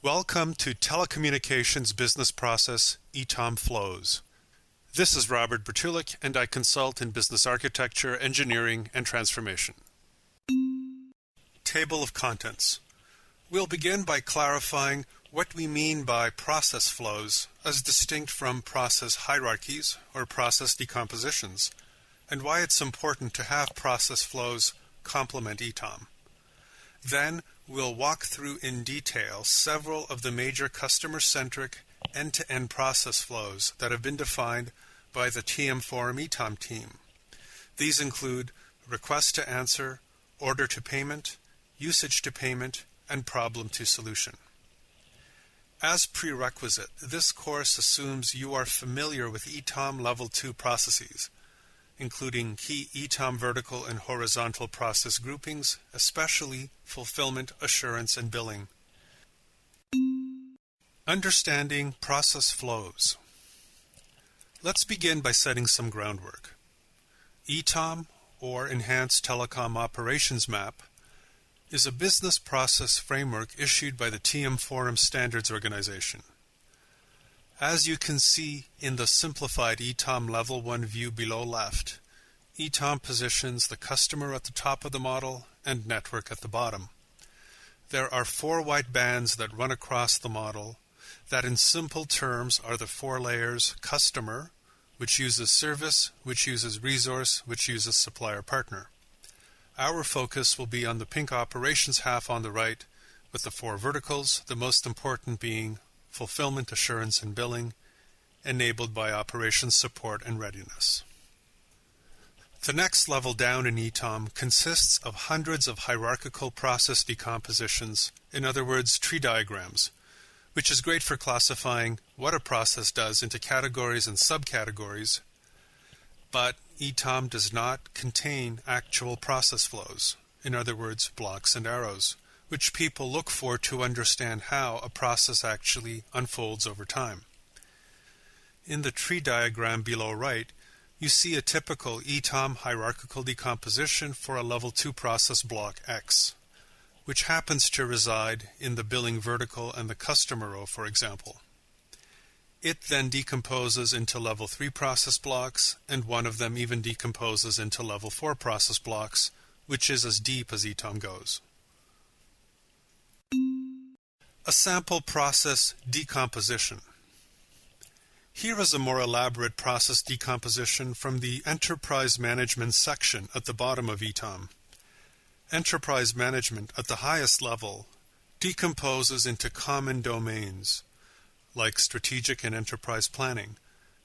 Welcome to Telecommunications Business Process eTOM Flows. This is Robert Bertulik, and I consult in business architecture, engineering, and transformation. Table of contents. We'll begin by clarifying what we mean by process flows as distinct from process hierarchies or process decompositions, and why it's important to have process flows complement eTOM. Then, we'll walk through in detail several of the major customer-centric end-to-end process flows that have been defined by the TMForum eTOM team. These include request to answer, order to payment, usage to payment, and problem to solution. As prerequisite, this course assumes you are familiar with eTOM Level 2 processes, including key eTOM vertical and horizontal process groupings, especially fulfillment, assurance, and billing. Understanding process flows. Let's begin by setting some groundwork. eTOM, or Enhanced Telecom Operations Map, is a business process framework issued by the TMForum Standards Organization. As you can see in the simplified eTOM Level 1 view below left, eTOM positions the customer at the top of the model and network at the bottom. There are 4 white bands that run across the model that in simple terms are the 4 layers: customer, which uses service, which uses resource, which uses supplier partner. Our focus will be on the pink operations half on the right, with the 4 verticals, the most important being fulfillment, assurance, and billing, enabled by operations support and readiness. The next level down in eTOM consists of hundreds of hierarchical process decompositions, in other words, tree diagrams, which is great for classifying what a process does into categories and subcategories, but eTOM does not contain actual process flows, in other words, blocks and arrows, which people look for to understand how a process actually unfolds over time. In the tree diagram below right, you see a typical eTOM hierarchical decomposition for a Level 2 process block X, which happens to reside in the billing vertical and the customer row, for example. It then decomposes into Level 3 process blocks, and one of them even decomposes into Level 4 process blocks, which is as deep as eTOM goes. A sample process decomposition. Here is a more elaborate process decomposition from the Enterprise Management section at the bottom of eTOM. Enterprise Management at the highest level decomposes into common domains like strategic and enterprise planning,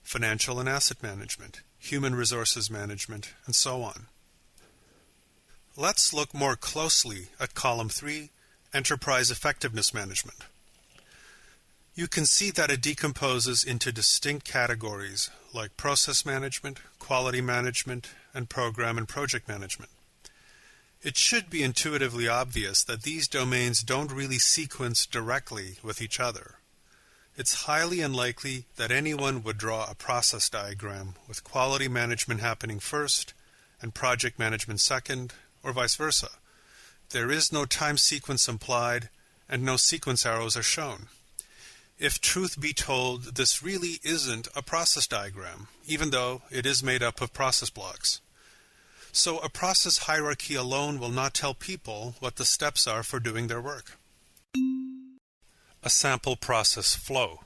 financial and asset management, human resources management, and so on. Let's look more closely at column 3, Enterprise Effectiveness Management. You can see that it decomposes into distinct categories like process management, quality management, and program and project management. It should be intuitively obvious that these domains don't really sequence directly with each other. It's highly unlikely that anyone would draw a process diagram with quality management happening first and project management second, or vice versa. There is no time sequence implied, and no sequence arrows are shown. If truth be told, this really isn't a process diagram, even though it is made up of process blocks. So a process hierarchy alone will not tell people what the steps are for doing their work. A sample process flow.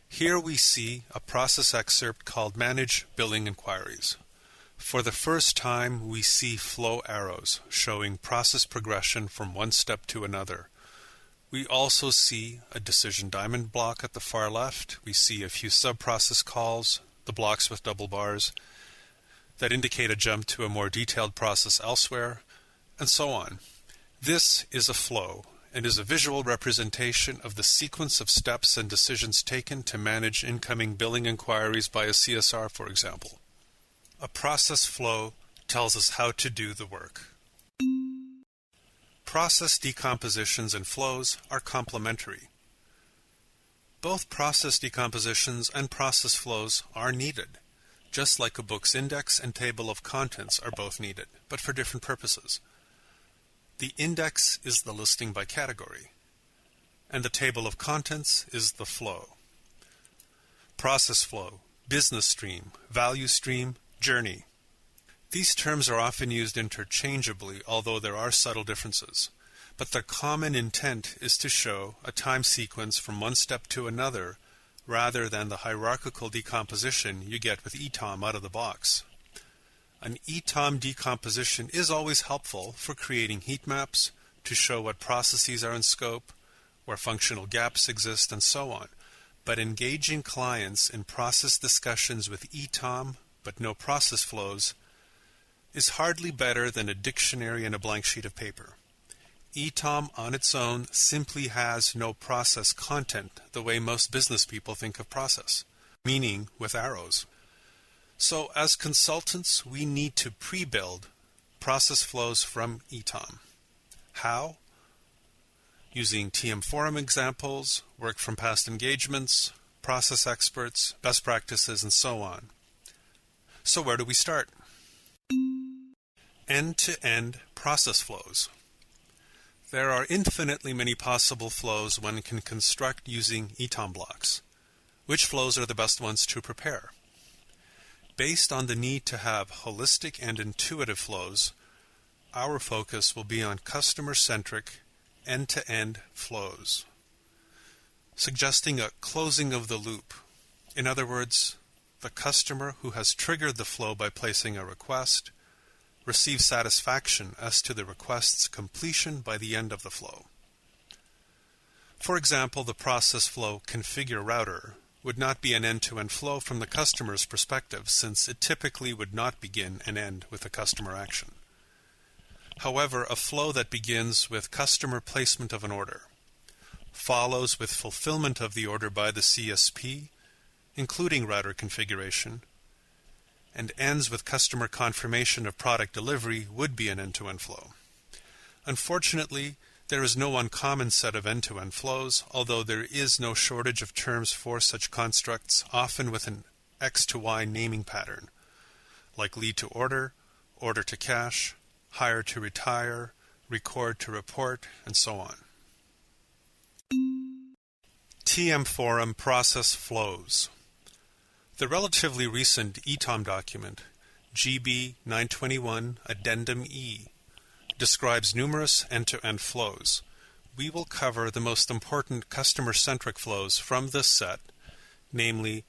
Here we see a process excerpt called Manage Billing Inquiries. For the first time, we see flow arrows showing process progression from one step to another. We also see a decision diamond block at the far left. We see a few sub-process calls, the blocks with double bars, that indicate a jump to a more detailed process elsewhere, and so on. This is a flow, and is a visual representation of the sequence of steps and decisions taken to manage incoming billing inquiries by a CSR, for example. A process flow tells us how to do the work. Process decompositions and flows are complementary. Both process decompositions and process flows are needed, just like a book's index and table of contents are both needed, but for different purposes. The index is the listing by category. and the table of contents is the flow. Process flow, business stream, value stream, journey. These terms are often used interchangeably, although there are subtle differences. But their common intent is to show a time sequence from one step to another, rather than the hierarchical decomposition you get with eTOM out of the box. An eTOM decomposition is always helpful for creating heat maps to show what processes are in scope, where functional gaps exist, and so on. But engaging clients in process discussions with eTOM, but no process flows, is hardly better than a dictionary and a blank sheet of paper. eTOM on its own simply has no process content the way most business people think of process, meaning with arrows. So as consultants, we need to pre-build process flows from eTOM. How? Using TMForum examples, work from past engagements, process experts, best practices, and so on. So where do we start? End-to-end process flows. There are infinitely many possible flows one can construct using eTOM blocks. Which flows are the best ones to prepare? Based on the need to have holistic and intuitive flows, our focus will be on customer-centric, end-to-end flows, suggesting a closing of the loop. In other words, the customer who has triggered the flow by placing a request receives satisfaction as to the request's completion by the end of the flow. For example, the process flow configure router would not be an end-to-end flow from the customer's perspective, since it typically would not begin and end with a customer action. However, a flow that begins with customer placement of an order, follows with fulfillment of the order by the CSP, including router configuration, and ends with customer confirmation of product delivery would be an end-to-end flow. Unfortunately, there is no uncommon set of end-to-end flows, although there is no shortage of terms for such constructs, often with an X to Y naming pattern, like lead to order, order to cash, hire to retire, record to report, and so on. TMForum process flows. The relatively recent eTOM document, GB 921 Addendum E, describes numerous end-to-end flows. We will cover the most important customer-centric flows from this set, namely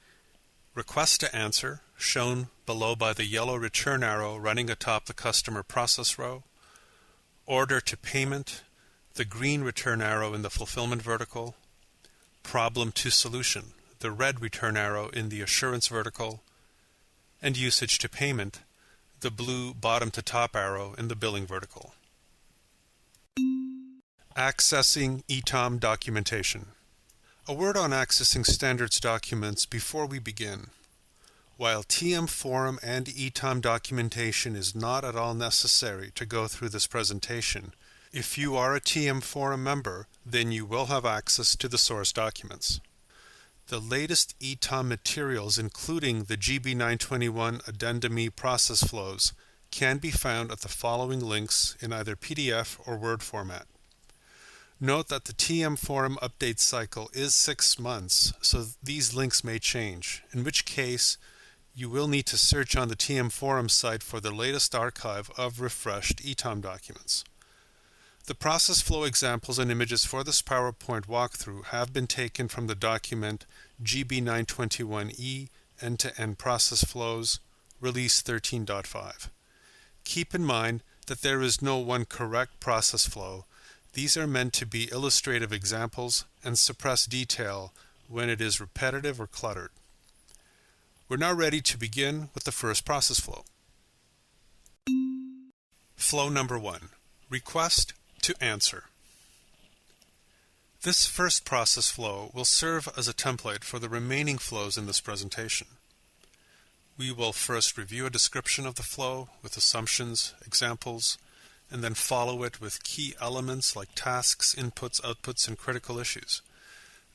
request to answer, shown below by the yellow return arrow running atop the customer process row, order to payment, the green return arrow in the fulfillment vertical, problem to solution, the red return arrow in the assurance vertical, and usage to payment, the blue bottom to top arrow in the billing vertical. Accessing eTOM documentation. A word on accessing standards documents before we begin. While TMForum and eTOM documentation is not at all necessary to go through this presentation, if you are a TMForum member, then you will have access to the source documents. The latest eTOM materials, including the GB 921 Addendum E process flows, can be found at the following links in either PDF or Word format. Note that the TMForum update cycle is 6 months, so these links may change, in which case you will need to search on the TMForum site for the latest archive of refreshed eTOM documents. The process flow examples and images for this PowerPoint walkthrough have been taken from the document GB 921E End-to-End Process Flows, Release 13.5. Keep in mind that there is no one correct process flow. These are meant to be illustrative examples and suppress detail when it is repetitive or cluttered. We're now ready to begin with the first process flow. Flow number 1, request to answer. This first process flow will serve as a template for the remaining flows in this presentation. We will first review a description of the flow with assumptions, examples, and then follow it with key elements like tasks, inputs, outputs, and critical issues.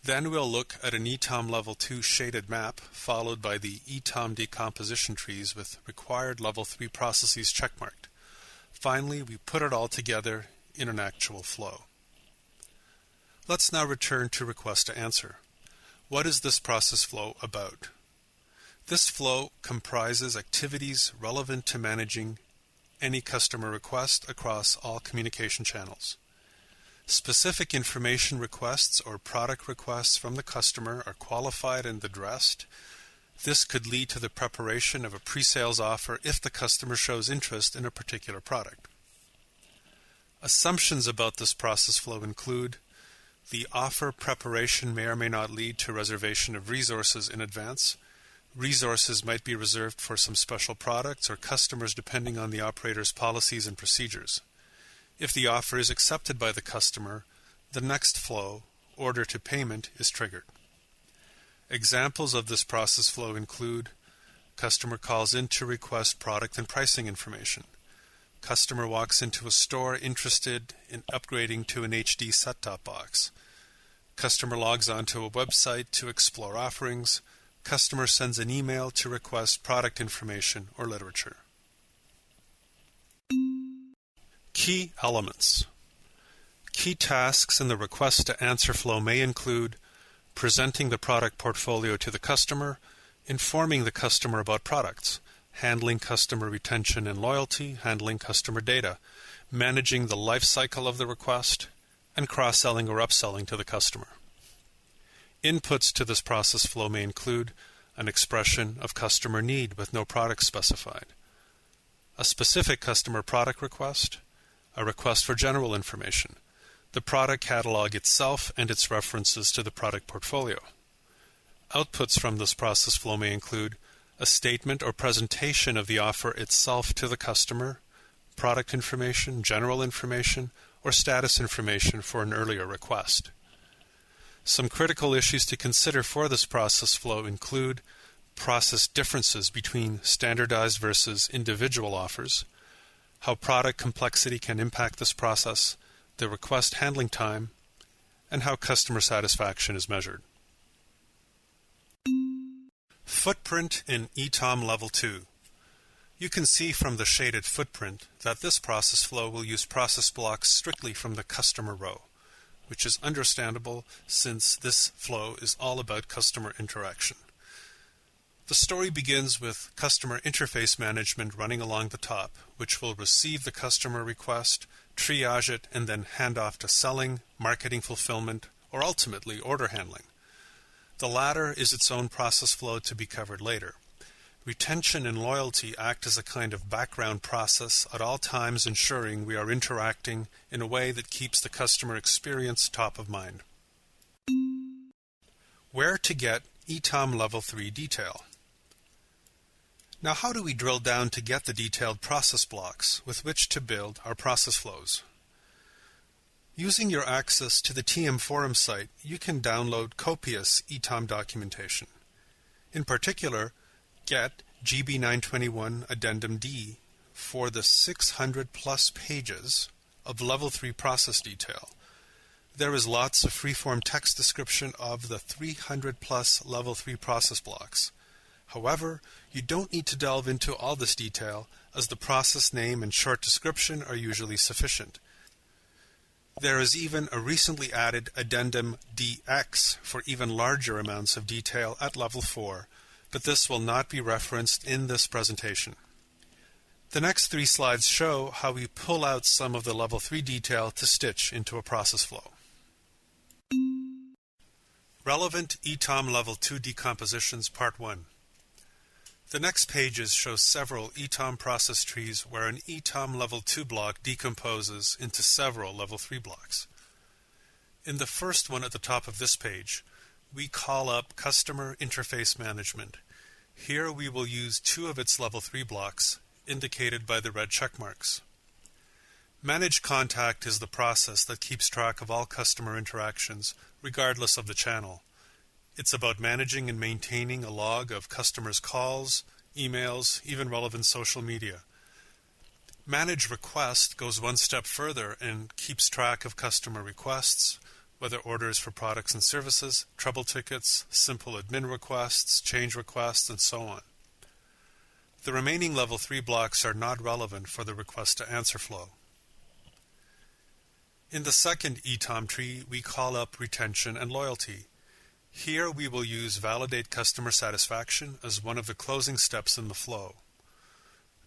Then we'll look at an eTOM Level 2 shaded map, followed by the eTOM decomposition trees with required Level 3 processes checkmarked. Finally, we put it all together in an actual flow. Let's now return to request to answer. What is this process flow about? This flow comprises activities relevant to managing any customer request across all communication channels. Specific information requests or product requests from the customer are qualified and addressed. This could lead to the preparation of a pre-sales offer if the customer shows interest in a particular product. Assumptions about this process flow include the offer preparation may or may not lead to reservation of resources in advance. Resources might be reserved for some special products or customers depending on the operator's policies and procedures. If the offer is accepted by the customer, the next flow, order to payment, is triggered. Examples of this process flow include customer calls in to request product and pricing information. Customer walks into a store interested in upgrading to an HD set-top box. Customer logs onto a website to explore offerings. Customer sends an email to request product information or literature. Key elements. Key tasks in the request to answer flow may include presenting the product portfolio to the customer, informing the customer about products, handling customer retention and loyalty, handling customer data, managing the life cycle of the request, and cross-selling or upselling to the customer. Inputs to this process flow may include an expression of customer need with no product specified, a specific customer product request, a request for general information, the product catalog itself and its references to the product portfolio. Outputs from this process flow may include a statement or presentation of the offer itself to the customer, product information, general information, or status information for an earlier request. Some critical issues to consider for this process flow include process differences between standardized versus individual offers, how product complexity can impact this process, the request handling time, and how customer satisfaction is measured. Footprint in eTOM Level 2. You can see from the shaded footprint that this process flow will use process blocks strictly from the customer row, which is understandable since this flow is all about customer interaction. The story begins with customer interface management running along the top, which will receive the customer request, triage it, and then hand off to selling, marketing fulfillment, or ultimately order handling. The latter is its own process flow to be covered later. Retention and loyalty act as a kind of background process at all times, ensuring we are interacting in a way that keeps the customer experience top of mind. Where to get eTOM Level 3 detail. Now, how do we drill down to get the detailed process blocks with which to build our process flows? Using your access to the TMForum site, you can download copious eTOM documentation. In particular, get GB921 Addendum D for the 600-plus pages of Level 3 process detail. There is lots of free-form text description of the 300-plus Level 3 process blocks. However, you don't need to delve into all this detail, as the process name and short description are usually sufficient. There is even a recently added Addendum DX for even larger amounts of detail at Level 4, but this will not be referenced in this presentation. The next 3 slides show how we pull out some of the Level 3 detail to stitch into a process flow. Relevant eTOM Level 2 Decompositions Part 1. The next pages show several eTOM process trees where an eTOM Level 2 block decomposes into several Level 3 blocks. In the first one at the top of this page, we call up Customer Interface Management. Here we will use 2 of its Level 3 blocks, indicated by the red check marks. Manage Contact is the process that keeps track of all customer interactions, regardless of the channel. It's about managing and maintaining a log of customers' calls, emails, even relevant social media. Manage Request goes one step further and keeps track of customer requests, whether orders for products and services, trouble tickets, simple admin requests, change requests, and so on. The remaining Level 3 blocks are not relevant for the request to answer flow. In the second eTOM tree, we call up retention and loyalty. Here we will use validate customer satisfaction as one of the closing steps in the flow.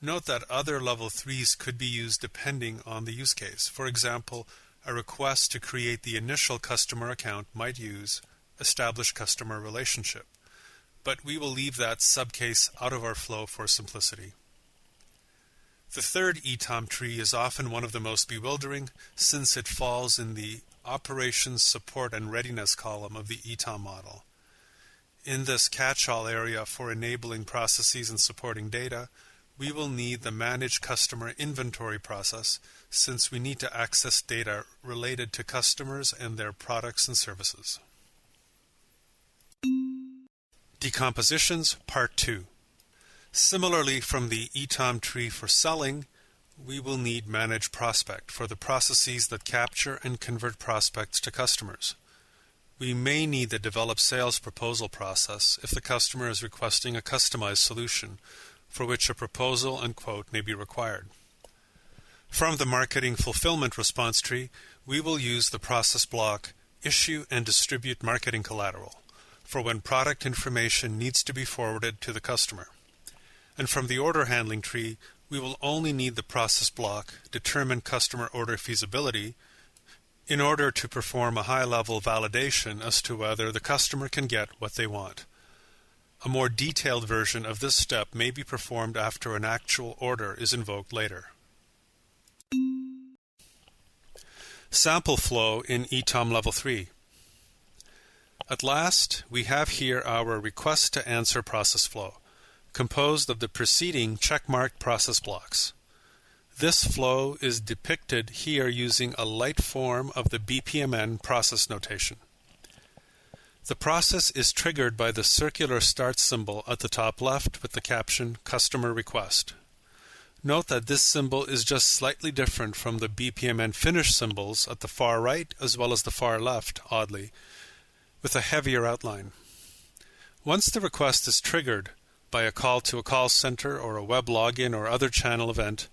Note that other level 3s could be used depending on the use case. For example, a request to create the initial customer account might use establish customer relationship, but we will leave that subcase out of our flow for simplicity. The third eTOM tree is often one of the most bewildering since it falls in the operations, support, and readiness column of the eTOM model. In this catch-all area for enabling processes and supporting data, we will need the Manage Customer Inventory process since we need to access data related to customers and their products and services. Decompositions Part 2. Similarly, from the eTOM tree for selling, we will need Manage Prospect for the processes that capture and convert prospects to customers. We may need the Develop Sales Proposal process if the customer is requesting a customized solution for which a proposal and quote may be required. From the Marketing Fulfillment Response tree, we will use the process block Issue and Distribute Marketing Collateral for when product information needs to be forwarded to the customer. And from the Order Handling tree, we will only need the process block Determine Customer Order Feasibility in order to perform a high-level validation as to whether the customer can get what they want. A more detailed version of this step may be performed after an actual order is invoked later. Sample flow in eTOM Level 3. At last, we have here our request to answer process flow, composed of the preceding checkmarked process blocks. This flow is depicted here using a light form of the BPMN process notation. The process is triggered by the circular start symbol at the top left with the caption Customer Request. Note that this symbol is just slightly different from the BPMN finish symbols at the far right as well as the far left, oddly, with a heavier outline. Once the request is triggered by a call to a call center or a web login or other channel event,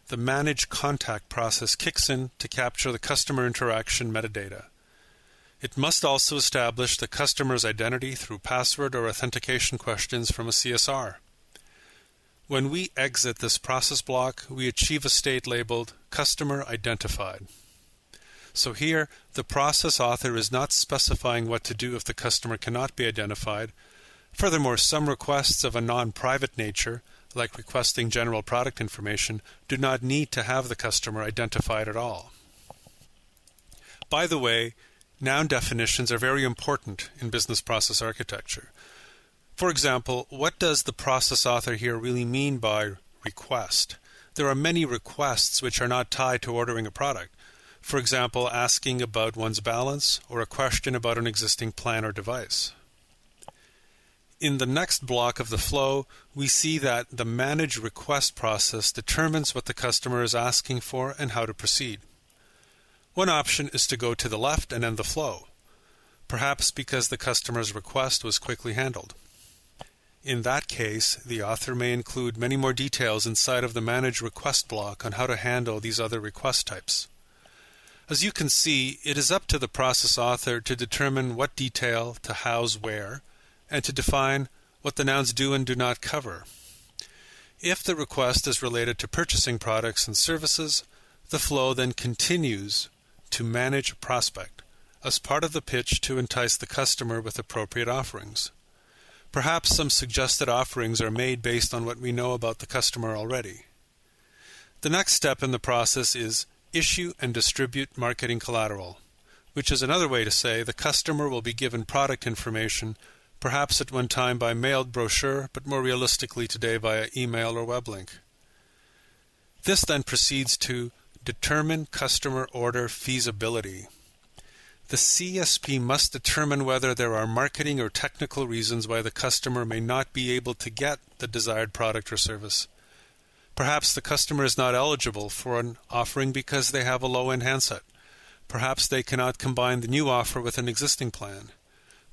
the Manage Contact process kicks in to capture the customer interaction metadata. It must also establish the customer's identity through password or authentication questions from a CSR. When we exit this process block, we achieve a state labeled Customer Identified. So here, the process author is not specifying what to do if the customer cannot be identified. Furthermore, some requests of a non-private nature, like requesting general product information, do not need to have the customer identified at all. By the way, noun definitions are very important in business process architecture. For example, what does the process author here really mean by request? There are many requests which are not tied to ordering a product. For example, asking about one's balance or a question about an existing plan or device. In the next block of the flow, we see that the Manage Request process determines what the customer is asking for and how to proceed. One option is to go to the left and end the flow, perhaps because the customer's request was quickly handled. In that case, the author may include many more details inside of the Manage Request block on how to handle these other request types. As you can see, it is up to the process author to determine what detail to house where, and to define what the nouns do and do not cover. If the request is related to purchasing products and services, the flow then continues to Manage Prospect as part of the pitch to entice the customer with appropriate offerings. Perhaps some suggested offerings are made based on what we know about the customer already. The next step in the process is Issue and Distribute Marketing Collateral, which is another way to say the customer will be given product information, perhaps at one time by mailed brochure, but more realistically today via email or web link. This then proceeds to Determine Customer Order Feasibility. The CSP must determine whether there are marketing or technical reasons why the customer may not be able to get the desired product or service. Perhaps the customer is not eligible for an offering because they have a low-end handset. Perhaps they cannot combine the new offer with an existing plan.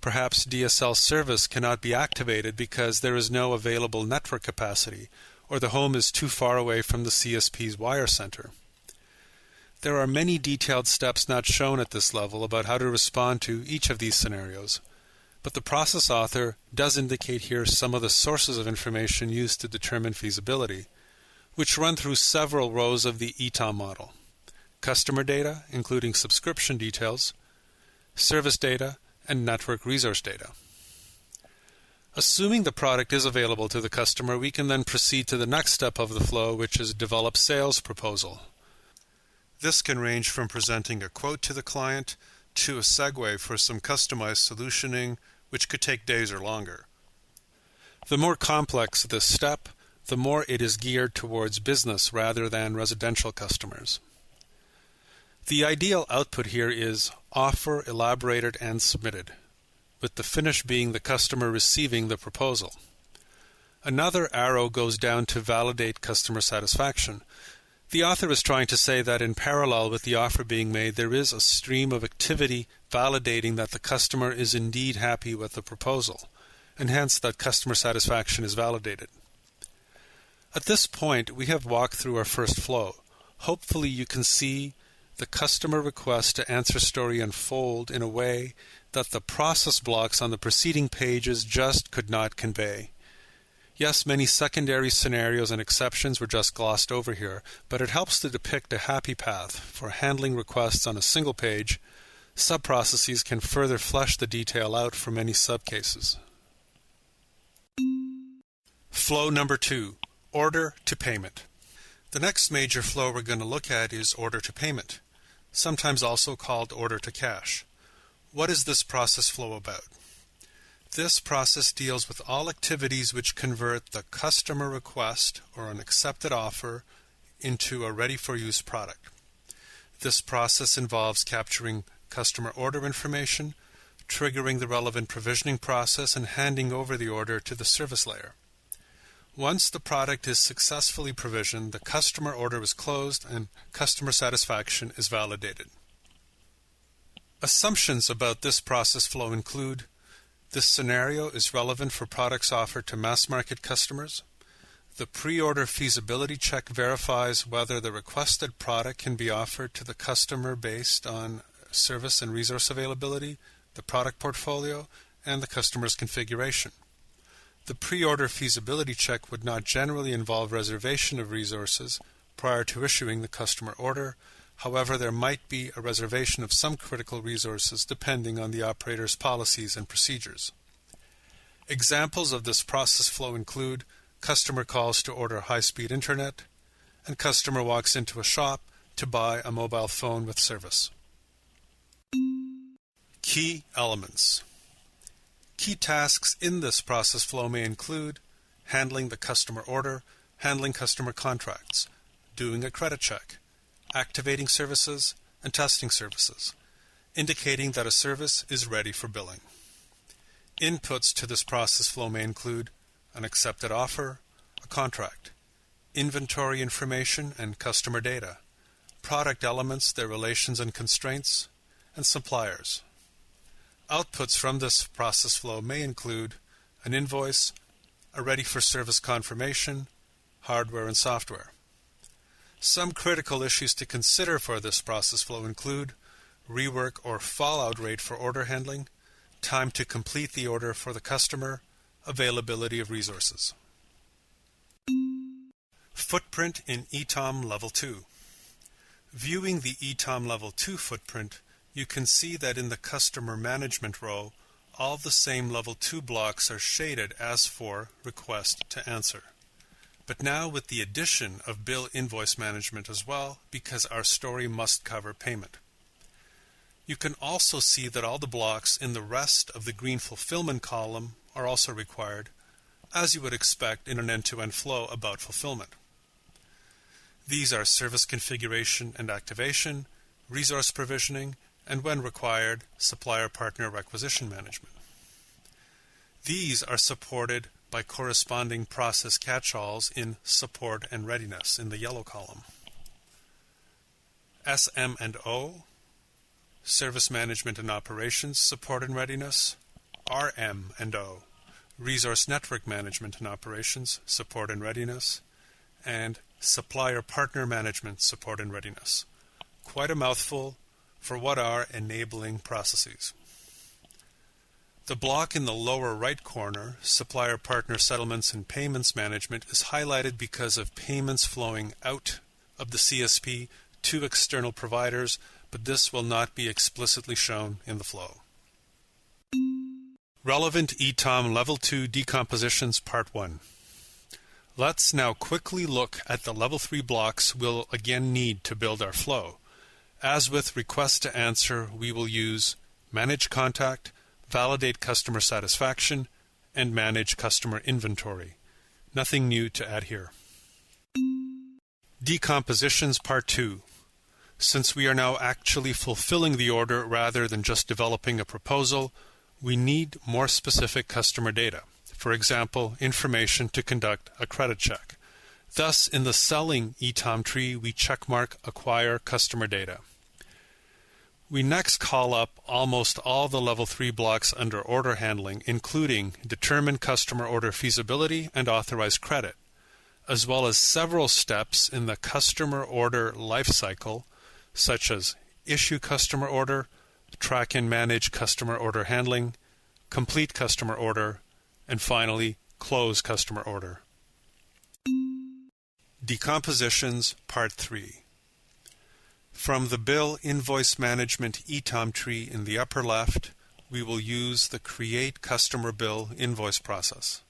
Perhaps DSL service cannot be activated because there is no available network capacity, or the home is too far away from the CSP's wire center. There are many detailed steps not shown at this level about how to respond to each of these scenarios, but the process author does indicate here some of the sources of information used to determine feasibility, which run through several rows of the eTOM model: customer data, including subscription details, service data, and network resource data. Assuming the product is available to the customer, we can then proceed to the next step of the flow, which is develop sales proposal. This can range from presenting a quote to the client to a segue for some customized solutioning, which could take days or longer. The more complex this step, the more it is geared towards business rather than residential customers. The ideal output here is offer elaborated and submitted, with the finish being the customer receiving the proposal. Another arrow goes down to validate customer satisfaction. The author is trying to say that in parallel with the offer being made, there is a stream of activity validating that the customer is indeed happy with the proposal, and hence that customer satisfaction is validated. At this point, we have walked through our first flow. Hopefully you can see the customer request to answer story unfold in a way that the process blocks on the preceding pages just could not convey. Yes, many secondary scenarios and exceptions were just glossed over here, but it helps to depict a happy path for handling requests on a single page. Sub-processes can further flesh the detail out for many subcases. Flow number 2, order to payment. The next major flow we're going to look at is order to payment, sometimes also called order to cash. What is this process flow about? This process deals with all activities which convert the customer request or an accepted offer into a ready-for-use product. This process involves capturing customer order information, triggering the relevant provisioning process, and handing over the order to the service layer. Once the product is successfully provisioned, the customer order is closed and customer satisfaction is validated. Assumptions about this process flow include: this scenario is relevant for products offered to mass market customers. The pre-order feasibility check verifies whether the requested product can be offered to the customer based on service and resource availability, the product portfolio, and the customer's configuration. The pre-order feasibility check would not generally involve reservation of resources prior to issuing the customer order. However, there might be a reservation of some critical resources depending on the operator's policies and procedures. Examples of this process flow include customer calls to order high-speed internet, and customer walks into a shop to buy a mobile phone with service. Key elements. Key tasks in this process flow may include handling the customer order, handling customer contracts, doing a credit check, activating services, and testing services, indicating that a service is ready for billing. Inputs to this process flow may include an accepted offer, a contract, inventory information and customer data, product elements, their relations and constraints, and suppliers. Outputs from this process flow may include an invoice, a ready-for-service confirmation, hardware and software. Some critical issues to consider for this process flow include rework or fallout rate for order handling, time to complete the order for the customer, availability of resources. Footprint in eTOM Level 2. Viewing the eTOM Level 2 footprint, you can see that in the Customer Management row, all the same Level 2 blocks are shaded as for Request to Answer. But now with the addition of Bill Invoice Management as well, because our story must cover payment. You can also see that all the blocks in the rest of the green fulfillment column are also required, as you would expect in an end-to-end flow about fulfillment. These are service configuration and activation, resource provisioning, and when required, supplier partner requisition management. These are supported by corresponding process catch-alls in support and readiness in the yellow column. SM&O, service management and operations, support and readiness. RM&O, resource network management and operations, support and readiness. And supplier partner management, support and readiness. Quite a mouthful for what are enabling processes. The block in the lower right corner, Supplier Partner Settlements and Payments Management, is highlighted because of payments flowing out of the CSP to external providers, but this will not be explicitly shown in the flow. Relevant eTOM Level 2 Decompositions Part 1. Let's now quickly look at the Level 3 blocks we'll again need to build our flow. As with Request to Answer, we will use Manage Contact, Validate Customer Satisfaction, and Manage Customer Inventory. Nothing new to add here. Decompositions Part 2. Since we are now actually fulfilling the order rather than just developing a proposal, we need more specific customer data. For example, information to conduct a credit check. Thus, in the selling eTOM tree, we checkmark Acquire Customer Data. We next call up almost all the Level 3 blocks under order handling, including Determine Customer Order Feasibility and Authorize Credit, as well as several steps in the customer order lifecycle, such as Issue Customer Order, Track and Manage Customer Order Handling, Complete Customer Order, and finally, Close Customer Order. Decompositions Part 3. From the Bill Invoice Management eTOM tree in the upper left, we will use the Create Customer Bill Invoice process.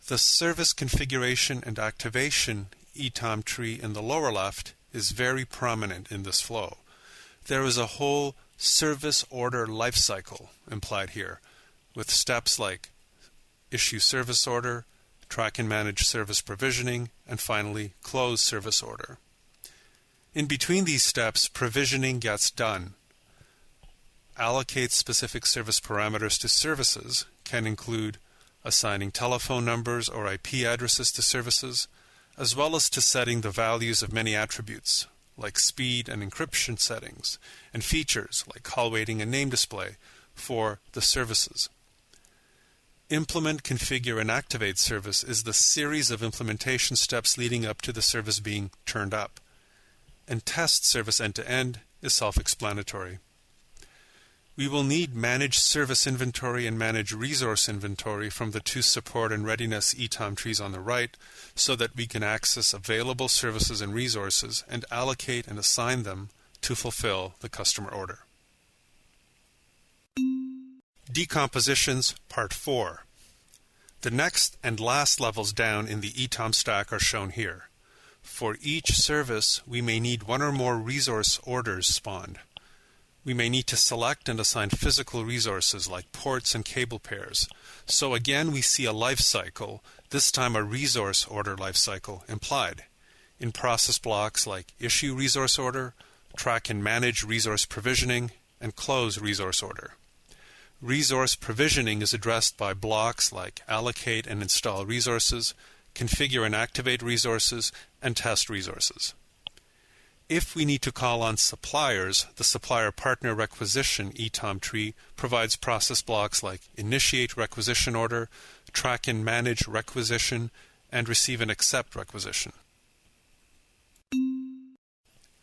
The Service Configuration and Activation eTOM tree in the lower left is very prominent in this flow. There is a whole service order lifecycle implied here, with steps like Issue Service Order, Track and Manage Service Provisioning, and finally, Close Service Order. In between these steps, provisioning gets done. Allocate specific service parameters to services can include assigning telephone numbers or IP addresses to services, as well as to setting the values of many attributes, like speed and encryption settings, and features like call waiting and name display for the services. Implement, configure, and activate service is the series of implementation steps leading up to the service being turned up. And test service end-to-end is self-explanatory. We will need Manage Service Inventory and Manage Resource Inventory from the two Support and Readiness eTOM trees on the right so that we can access available services and resources and allocate and assign them to fulfill the customer order. Decompositions Part 4. The next and last levels down in the eTOM stack are shown here. For each service, we may need one or more resource orders spawned. We may need to select and assign physical resources like ports and cable pairs. So again, we see a life cycle, this time a resource order life cycle implied, in process blocks like Issue Resource Order, Track and Manage Resource Provisioning, and Close Resource Order. Resource provisioning is addressed by blocks like Allocate and Install Resources, Configure and Activate Resources, and Test Resources. If we need to call on suppliers, the Supplier Partner Requisition eTOM tree provides process blocks like Initiate Requisition Order, Track and Manage Requisition, and Receive and Accept Requisition.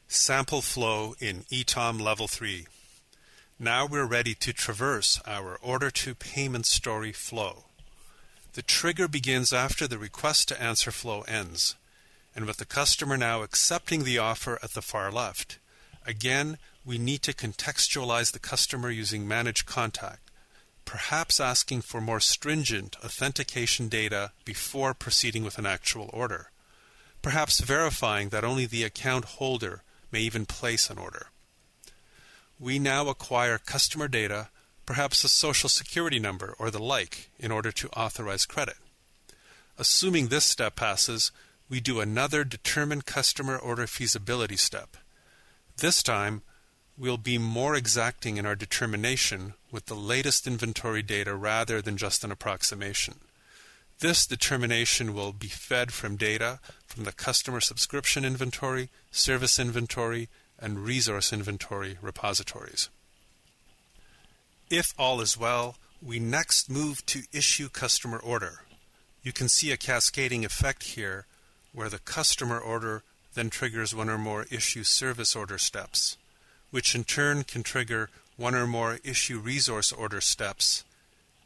Sample flow in eTOM Level 3. Now we're ready to traverse our order-to-payment story flow. The trigger begins after the request-to-answer flow ends, and with the customer now accepting the offer at the far left. Again, we need to contextualize the customer using Manage Contact, perhaps asking for more stringent authentication data before proceeding with an actual order, perhaps verifying that only the account holder may even place an order. We now acquire customer data, perhaps a social security number or the like, in order to authorize credit. Assuming this step passes, we do another Determine Customer Order Feasibility step. This time, we'll be more exacting in our determination with the latest inventory data rather than just an approximation. This determination will be fed from data from the Customer Subscription Inventory, Service Inventory, and Resource Inventory repositories. If all is well, we next move to Issue Customer Order. You can see a cascading effect here where the customer order then triggers one or more issue service order steps, which in turn can trigger one or more issue resource order steps,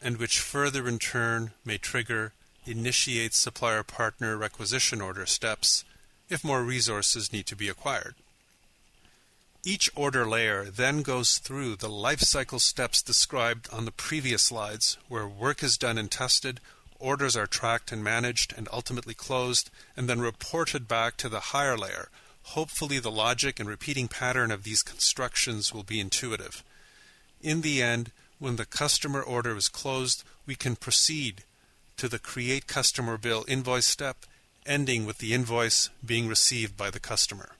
and which further in turn may trigger initiate supplier partner requisition order steps if more resources need to be acquired. Each order layer then goes through the lifecycle steps described on the previous slides, where work is done and tested, orders are tracked and managed and ultimately closed, and then reported back to the higher layer. Hopefully the logic and repeating pattern of these constructions will be intuitive. In the end, when the customer order is closed, we can proceed to the Create Customer Bill Invoice step, ending with the invoice being received by the customer.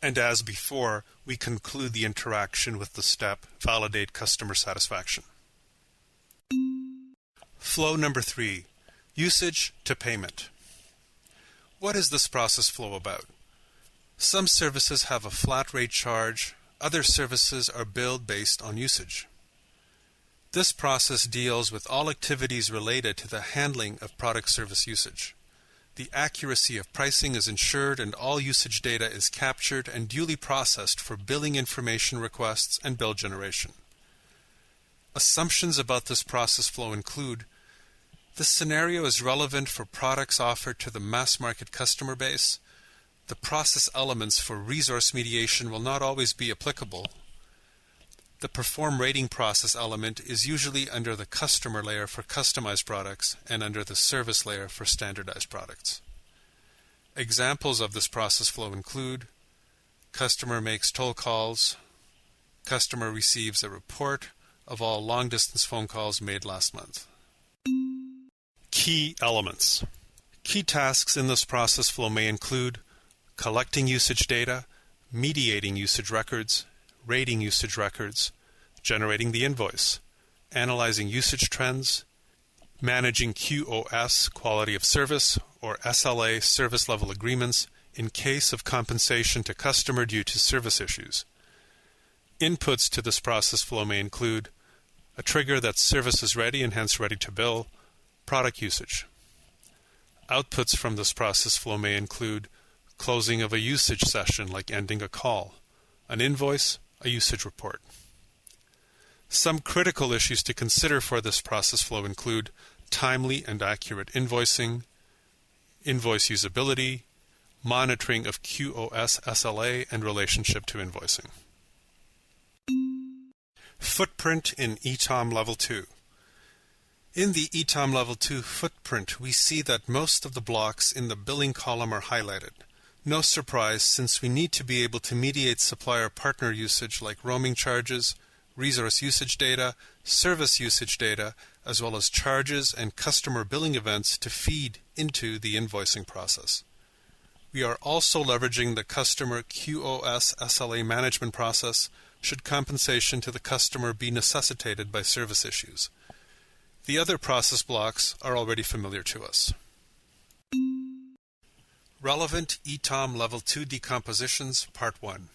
And as before, we conclude the interaction with the step Validate Customer Satisfaction. Flow number 3, Usage to Payment. What is this process flow about? Some services have a flat rate charge, other services are billed based on usage. This process deals with all activities related to the handling of product service usage. The accuracy of pricing is ensured and all usage data is captured and duly processed for billing information requests and bill generation. Assumptions about this process flow include: this scenario is relevant for products offered to the mass market customer base. The process elements for resource mediation will not always be applicable. The perform rating process element is usually under the customer layer for customized products and under the service layer for standardized products. Examples of this process flow include: customer makes toll calls, customer receives a report of all long-distance phone calls made last month. Key elements. Key tasks in this process flow may include collecting usage data, mediating usage records, rating usage records, generating the invoice, analyzing usage trends, managing QoS, quality of service, or SLA, service level agreements, in case of compensation to customer due to service issues. Inputs to this process flow may include a trigger that service is ready and hence ready to bill, product usage. Outputs from this process flow may include closing of a usage session like ending a call, an invoice, a usage report. Some critical issues to consider for this process flow include timely and accurate invoicing, invoice usability, monitoring of QoS SLA and relationship to invoicing. Footprint in eTOM Level 2. In the eTOM Level 2 footprint, we see that most of the blocks in the billing column are highlighted. No surprise, since we need to be able to mediate supplier partner usage like roaming charges, resource usage data, service usage data, as well as charges and customer billing events to feed into the invoicing process. We are also leveraging the customer QoS SLA management process should compensation to the customer be necessitated by service issues. The other process blocks are already familiar to us. Relevant eTOM Level 2 Decompositions Part 1.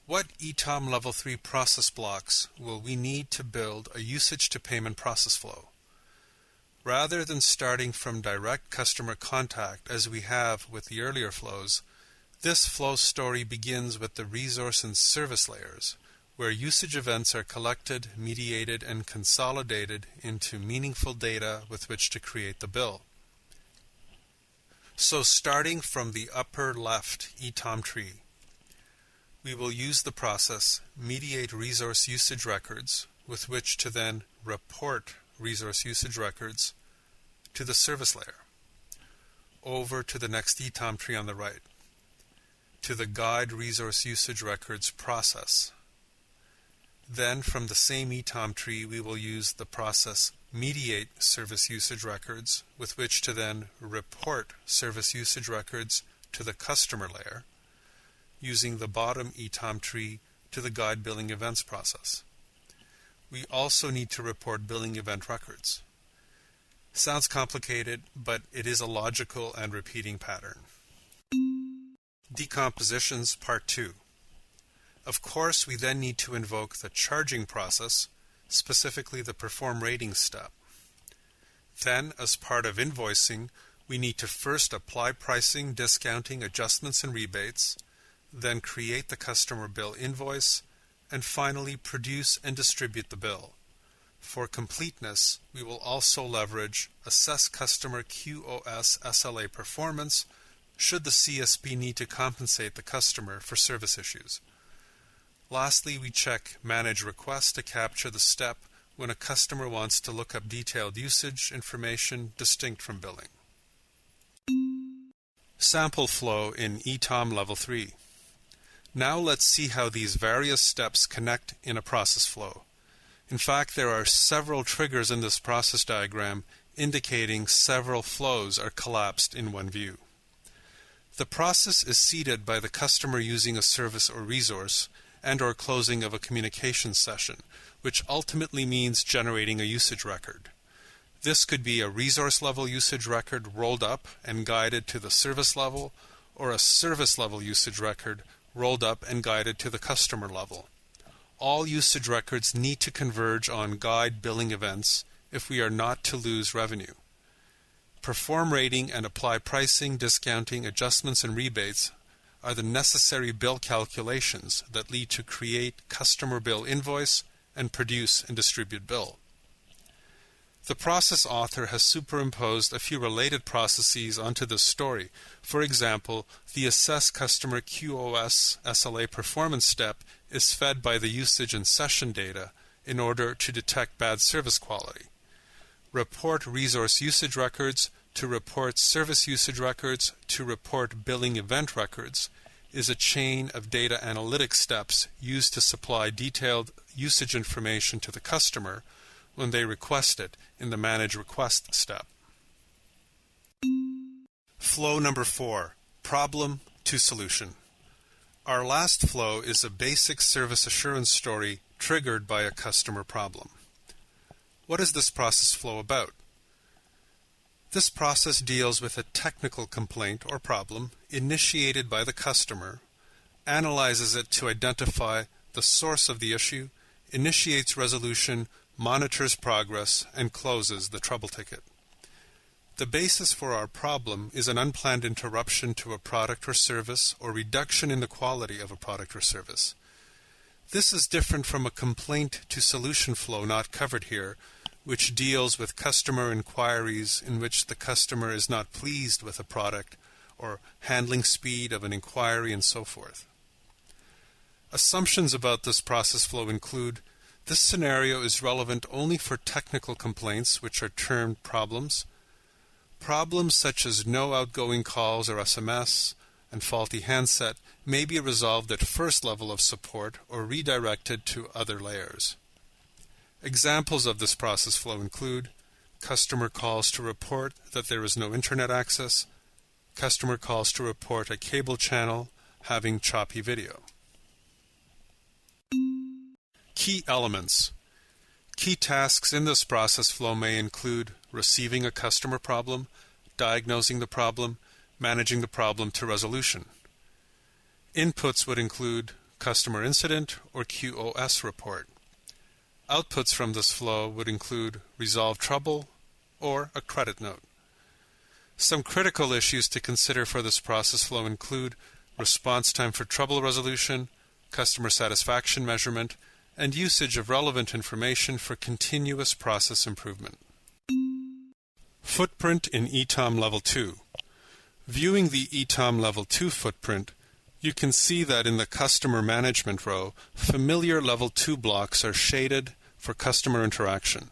What eTOM Level 3 process blocks will we need to build a usage-to-payment process flow? Rather than starting from direct customer contact as we have with the earlier flows, this flow story begins with the resource and service layers, where usage events are collected, mediated, and consolidated into meaningful data with which to create the bill. So starting from the upper left eTOM tree, we will use the process mediate resource usage records with which to then report resource usage records to the service layer, over to the next eTOM tree on the right, to the guide resource usage records process. Then from the same eTOM tree, we will use the process mediate service usage records with which to then report service usage records to the customer layer, using the bottom eTOM tree to the guide billing events process. We also need to report billing event records. Sounds complicated, but it is a logical and repeating pattern. Decompositions Part 2. Of course, we then need to invoke the charging process, specifically the perform rating step. Then, as part of invoicing, we need to first apply pricing, discounting, adjustments, and rebates, then create the customer bill invoice, and finally produce and distribute the bill. For completeness, we will also leverage assess customer QoS SLA performance should the CSP need to compensate the customer for service issues. Lastly, we check manage request to capture the step when a customer wants to look up detailed usage information distinct from billing. Sample flow in eTOM Level 3. Now let's see how these various steps connect in a process flow. In fact, there are several triggers in this process diagram indicating several flows are collapsed in one view. The process is seeded by the customer using a service or resource and/or closing of a communications session, which ultimately means generating a usage record. This could be a resource level usage record rolled up and guided to the service level, or a service level usage record rolled up and guided to the customer level. All usage records need to converge on guide billing events if we are not to lose revenue. Perform rating and apply pricing, discounting, adjustments, and rebates are the necessary bill calculations that lead to create customer bill invoice and produce and distribute bill. The process author has superimposed a few related processes onto this story. For example, the assess customer QoS SLA performance step is fed by the usage and session data in order to detect bad service quality. Report resource usage records to report service usage records to report billing event records is a chain of data analytics steps used to supply detailed usage information to the customer when they request it in the Manage Request step. Flow number 4, Problem to Solution. Our last flow is a basic service assurance story triggered by a customer problem. What is this process flow about? This process deals with a technical complaint or problem initiated by the customer, analyzes it to identify the source of the issue, initiates resolution, monitors progress, and closes the trouble ticket. The basis for our problem is an unplanned interruption to a product or service or reduction in the quality of a product or service. This is different from a complaint to solution flow not covered here, which deals with customer inquiries in which the customer is not pleased with a product or handling speed of an inquiry and so forth. Assumptions about this process flow include this scenario is relevant only for technical complaints, which are termed problems. Problems such as no outgoing calls or SMS and faulty handset may be resolved at first level of support or redirected to other layers. Examples of this process flow include customer calls to report that there is no internet access, customer calls to report a cable channel having choppy video. Key elements. Key tasks in this process flow may include receiving a customer problem, diagnosing the problem, managing the problem to resolution. Inputs would include customer incident or QoS report. Outputs from this flow would include resolve trouble or a credit note. Some critical issues to consider for this process flow include response time for trouble resolution, customer satisfaction measurement, and usage of relevant information for continuous process improvement. Footprint in eTOM Level 2. Viewing the eTOM Level 2 footprint, you can see that in the Customer Management row, familiar Level 2 blocks are shaded for customer interaction,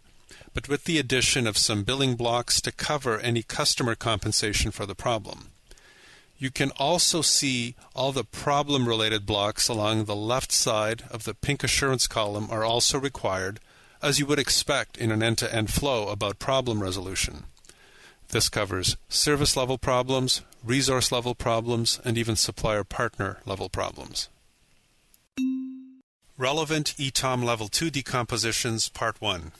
but with the addition of some billing blocks to cover any customer compensation for the problem. You can also see all the problem-related blocks along the left side of the pink assurance column are also required, as you would expect in an end-to-end flow about problem resolution. This covers service-level problems, resource-level problems, and even supplier-partner level problems. Relevant eTOM Level 2 Decompositions Part 1.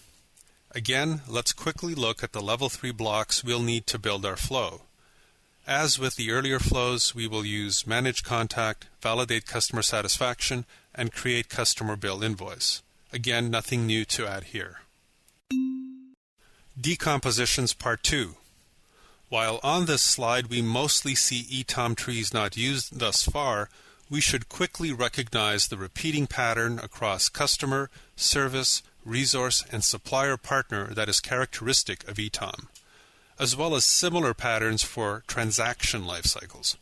Again, let's quickly look at the Level 3 blocks we'll need to build our flow. As with the earlier flows, we will use Manage Contact, Validate Customer Satisfaction, and Create Customer Bill Invoice. Again, nothing new to add here. Decompositions Part 2. While on this slide we mostly see eTOM trees not used thus far, we should quickly recognize the repeating pattern across customer, service, resource, and supplier partner that is characteristic of eTOM, as well as similar patterns for transaction lifecycles.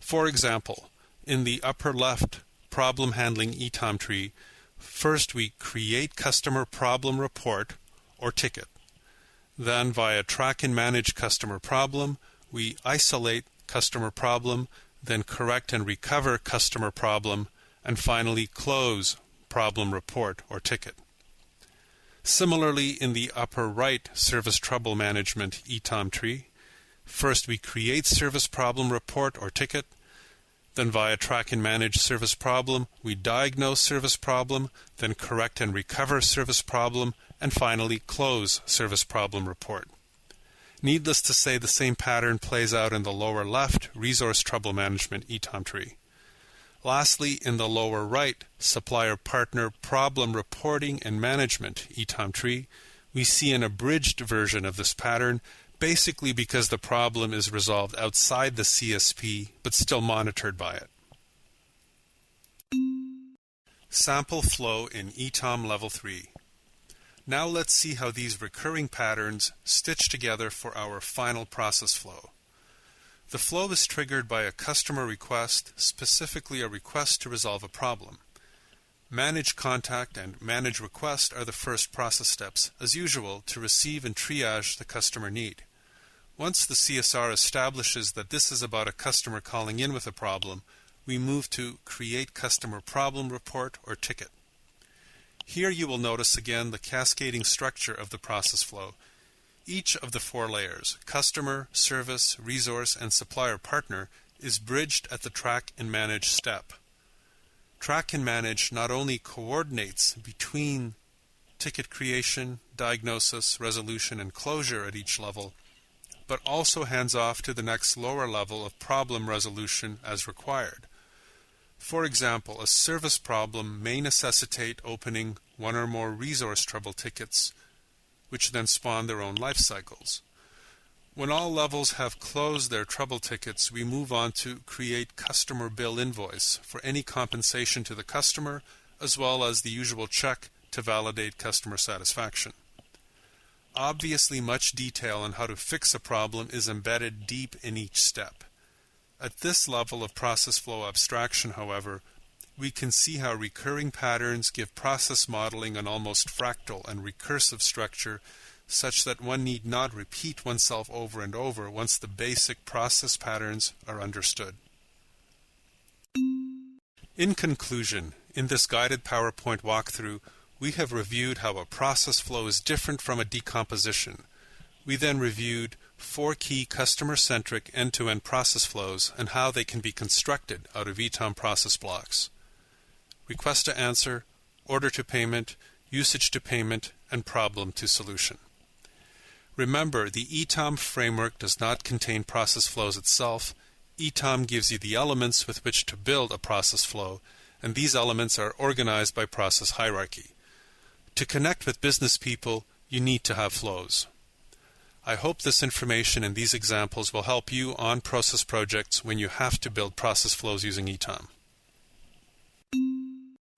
For example, in the upper left problem handling eTOM tree, first we create customer problem report or ticket. Then via track and manage customer problem, we isolate customer problem, then correct and recover customer problem, and finally close problem report or ticket. Similarly, in the upper right service trouble management eTOM tree, first we create service problem report or ticket, then via track and manage service problem, we diagnose service problem, then correct and recover service problem, and finally close service problem report. Needless to say, the same pattern plays out in the lower left resource trouble management eTOM tree. Lastly, in the lower right supplier partner problem reporting and management eTOM tree, we see an abridged version of this pattern, basically because the problem is resolved outside the CSP but still monitored by it. Sample flow in eTOM Level 3. Now let's see how these recurring patterns stitch together for our final process flow. The flow is triggered by a customer request, specifically a request to resolve a problem. Manage contact and manage request are the first process steps, as usual, to receive and triage the customer need. Once the CSR establishes that this is about a customer calling in with a problem, we move to create customer problem report or ticket. Here you will notice again the cascading structure of the process flow. Each of the four layers, customer, service, resource, and supplier partner, is bridged at the track and manage step. Track and manage not only coordinates between ticket creation, diagnosis, resolution, and closure at each level, but also hands off to the next lower level of problem resolution as required. For example, a service problem may necessitate opening one or more resource trouble tickets, which then spawn their own life cycles. When all levels have closed their trouble tickets, we move on to create customer bill invoice for any compensation to the customer, as well as the usual check to validate customer satisfaction. Obviously, much detail on how to fix a problem is embedded deep in each step. At this level of process flow abstraction, however, we can see how recurring patterns give process modeling an almost fractal and recursive structure such that one need not repeat oneself over and over once the basic process patterns are understood. In conclusion, in this guided PowerPoint walkthrough, we have reviewed how a process flow is different from a decomposition. We then reviewed 4 key customer-centric end-to-end process flows and how they can be constructed out of eTOM process blocks: request to answer, order to payment, usage to payment, and problem to solution. Remember, the eTOM framework does not contain process flows itself. eTOM gives you the elements with which to build a process flow, and these elements are organized by process hierarchy. To connect with business people, you need to have flows. I hope this information and these examples will help you on process projects when you have to build process flows using eTOM.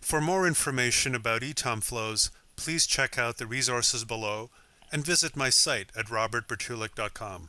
For more information about eTOM flows, please check out the resources below and visit my site at robertbertulik.com.